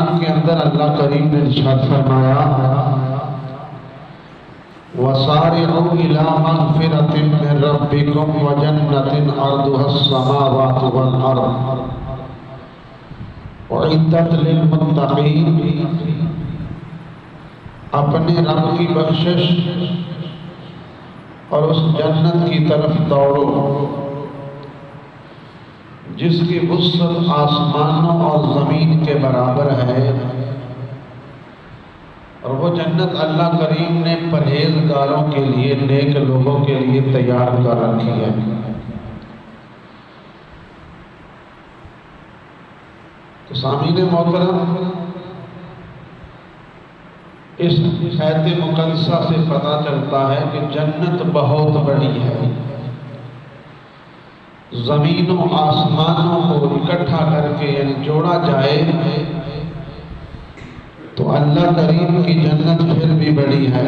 कुरान के अंदर अल्लाह करीम ने इरशाद फरमाया, वसारिउ इला मगफिरतिन मिन रब्बिकुम व जन्नतिन अर्दुहस समावातु वल अर्द उइद्दत लिल मुत्तक़ीन। अपने रब की बख्शिश और उस जन्नत की तरफ दौड़ो जिसकी वुसअत आसमानों और ज़मीन के बराबर है। और वो जन्नत अल्लाह करीम ने परहेजगारों के लिए, नेक लोगों के लिए तैयार कर रखी है। तो सामीने मोहतरम, इस आयत मुक़द्दसा से पता चलता है कि जन्नत बहुत बड़ी है। ज़मीनों आसमानों को इकट्ठा करके यानी जोड़ा जाए तो अल्लाह करीम की जन्नत फिर भी बड़ी है।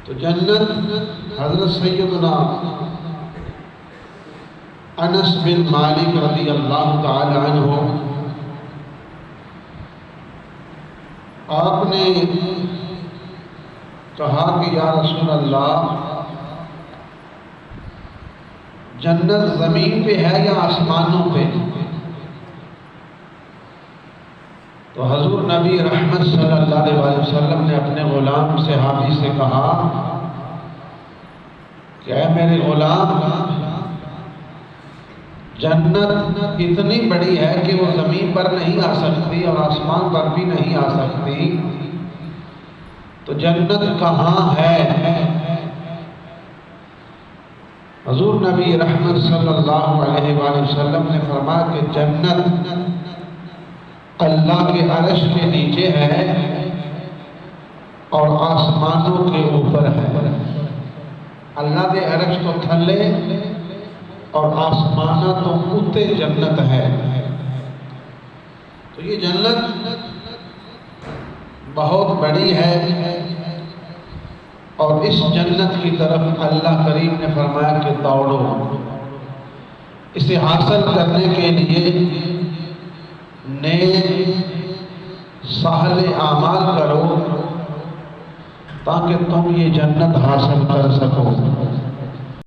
तो जन्नत हज़रत सैयदना अनस बिन मालिक रज़ी अल्लाह तआला अन्हु, आपने कहा कि या रसूल अल्लाह, जन्नत ज़मीन पे है या आसमानों पे? तो हज़ूर नबी रहमत सल्लल्लाहु अलैहि वसल्लम ने अपने ग़ुलाम सहाबी से कहा कि ऐ मेरे ग़ुलाम, जन्नत इतनी बड़ी है कि वो ज़मीन पर नहीं आ सकती और आसमान पर भी नहीं आ सकती। तो जन्नत कहाँ है? हज़ूर नबी रहमत सल्लल्लाहु अलैहि वसल्लम ने फरमाया कि जन्नत अल्लाह के अर्श के नीचे है और आसमानों के ऊपर है। अल्लाह के अर्श तो थले और आसमाना तो उत्ते जन्नत है। तो ये जन्नत बहुत बड़ी है और इस जन्नत की तरफ अल्लाह करीम ने फरमाया कि दौड़ो। इसे हासिल करने के लिए नेक साहले आमाल करो ताकि तुम ये जन्नत हासिल कर सको।